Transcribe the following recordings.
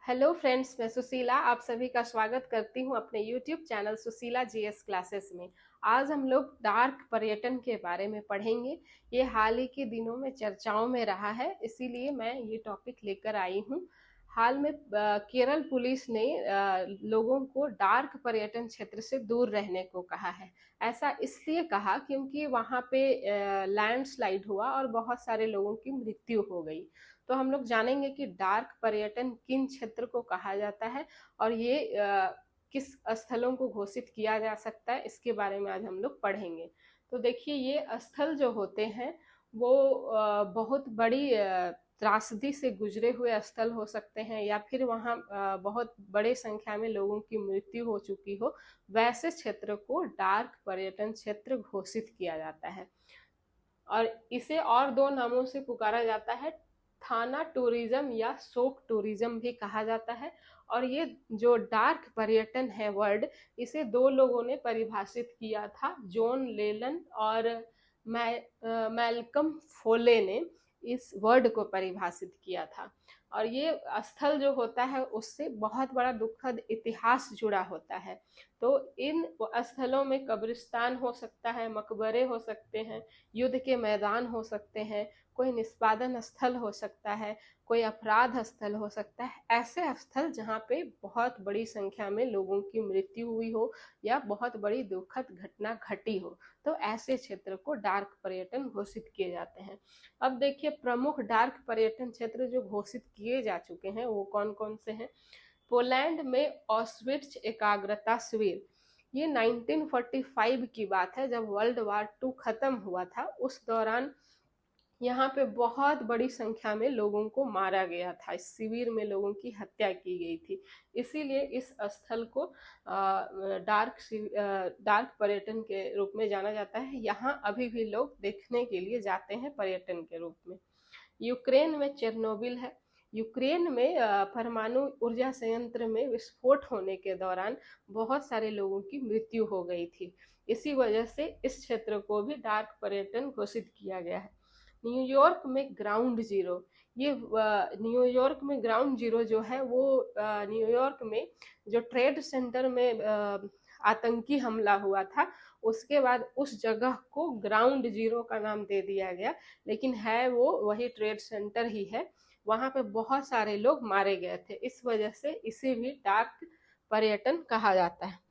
Hello friends, मैं सुशीला आप सभी का स्वागत करती हूं अपने YouTube channel Sushila GS classes में। आज हम लोग डार्क पर्यटन के बारे में पढ़ेंगे। ये हाल ही के दिनों में चर्चाओं में रहा है, इसीलिए मैं ये टॉपिक लेकर आई हूं। हाल में केरल पुलिस ने लोगों को डार्क पर्यटन क्षेत्र से दूर रहने को कहा है। ऐसा इसलिए कहा क्योंकि वहां पे लैंडस्लाइड हुआ और बहुत सारे लोगों की मृत्यु हो गई। तो हम लोग जानेंगे कि डार्क पर्यटन किन क्षेत्र को कहा जाता है और ये किस स्थलों को घोषित किया जा सकता है, इसके बारे में आज हम लोग पढ़ेंगे। तो देखिए, ये स्थल जो होते हैं वो बहुत बड़ी त्रासदी से गुजरे हुए स्थल हो सकते हैं, या फिर वहाँ बहुत बड़े संख्या में लोगों की मृत्यु हो चुकी हो। वैसे क्षेत्र को डार्क पर्यटन क्षेत्र घोषित किया जाता है और इसे और दो नामों से पुकारा जाता है। थाना टूरिज्म या शोक टूरिज्म भी कहा जाता है। और ये जो डार्क पर्यटन है वर्ड, इसे दो लोगों ने परिभाषित किया था, जॉन लेलन और मैल्कम फोले ने इस वर्ड को परिभाषित किया था। और ये स्थल जो होता है उससे बहुत बड़ा दुखद इतिहास जुड़ा होता है। तो इन स्थलों में कब्रिस्तान हो सकता है, मकबरे हो सकते हैं, युद्ध के मैदान हो सकते हैं, कोई निष्पादन स्थल हो सकता है, कोई अपराध स्थल हो सकता है। ऐसे स्थल जहाँ पे बहुत बड़ी संख्या में लोगों की मृत्यु हुई हो या बहुत बड़ी दुखद घटना घटी हो, तो ऐसे क्षेत्र को डार्क पर्यटन घोषित किए जाते हैं। अब देखिए, प्रमुख डार्क पर्यटन क्षेत्र जो घोषित किए जा चुके हैं वो कौन कौन से हैं। पोलैंड में ऑस्विट्ज एकाग्रता शिविर, ये 1945 की बात है, जब वर्ल्ड वार 2 खत्म हुआ था। उस दौरान यहाँ पे बहुत बड़ी संख्या में लोगों को मारा गया था, इस शिविर में लोगों की हत्या की गई थी। इसीलिए इस स्थल को डार्क पर्यटन के रूप में जाना जाता है। यहाँ अभी भी लोग देखने के लिए जाते हैं पर्यटन के रूप में। यूक्रेन में चेरनोबिल है। यूक्रेन में परमाणु ऊर्जा संयंत्र में विस्फोट होने के दौरान बहुत सारे लोगों की मृत्यु हो गई थी। इसी वजह से इस क्षेत्र को भी डार्क पर्यटन घोषित किया गया है। न्यूयॉर्क में ग्राउंड जीरो, ये न्यूयॉर्क में ग्राउंड जीरो जो है वो न्यूयॉर्क में जो ट्रेड सेंटर में आतंकी हमला हुआ था, उसके बाद उस जगह को ग्राउंड जीरो का नाम दे दिया गया, लेकिन है वो वही ट्रेड सेंटर ही है। वहां पे बहुत सारे लोग मारे गए थे, इस वजह से इसे भी डार्क पर्यटन कहा जाता है।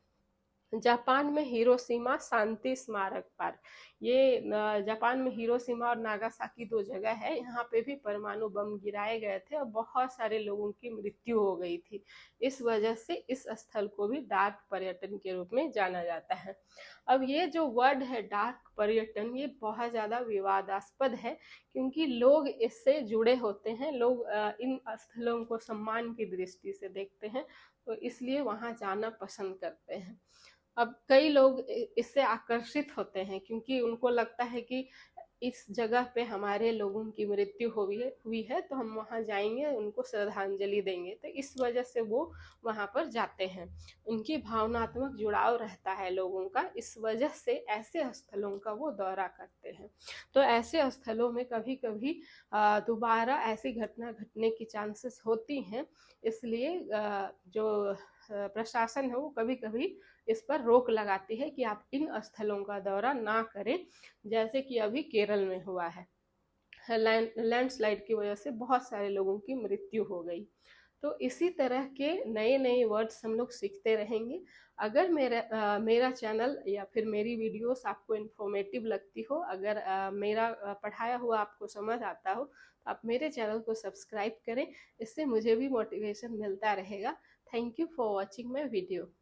जापान में हिरोशिमा शांति स्मारक पार्क, ये जापान में हिरोशिमा और नागासाकी दो जगह है, यहाँ पे भी परमाणु बम गिराए गए थे और बहुत सारे लोगों की मृत्यु हो गई थी। इस वजह से इस स्थल को भी डार्क पर्यटन के रूप में जाना जाता है। अब ये जो वर्ड है डार्क पर्यटन, ये बहुत ज़्यादा विवादास्पद है, क्योंकि लोग इससे जुड़े होते हैं, लोग इन स्थलों को सम्मान की दृष्टि से देखते हैं, तो इसलिए वहाँ जाना पसंद करते हैं। अब कई लोग इससे आकर्षित होते हैं, क्योंकि उनको लगता है कि इस जगह पे हमारे लोगों की मृत्यु हुई है तो हम वहाँ जाएंगे, उनको श्रद्धांजलि देंगे, तो इस वजह से वो वहाँ पर जाते हैं। उनकी भावनात्मक जुड़ाव रहता है लोगों का, इस वजह से ऐसे स्थलों का वो दौरा करते हैं। तो ऐसे स्थलों में कभी कभी दोबारा ऐसी घटना घटने की चांसेस होती हैं, इसलिए जो प्रशासन है वो कभी कभी इस पर रोक लगाती है कि आप इन स्थलों का दौरा ना करें, जैसे कि अभी केरल में हुआ है। लैंडस्लाइड की वजह से बहुत सारे लोगों की मृत्यु हो गई। तो इसी तरह के नए नए वर्ड्स हम लोग सीखते रहेंगे। अगर मेरा चैनल या फिर मेरी वीडियोस आपको इन्फॉर्मेटिव लगती हो, अगर मेरा पढ़ाया हुआ आपको समझ आता हो, तो आप मेरे चैनल को सब्सक्राइब करें, इससे मुझे भी मोटिवेशन मिलता रहेगा। Thank you for watching my video.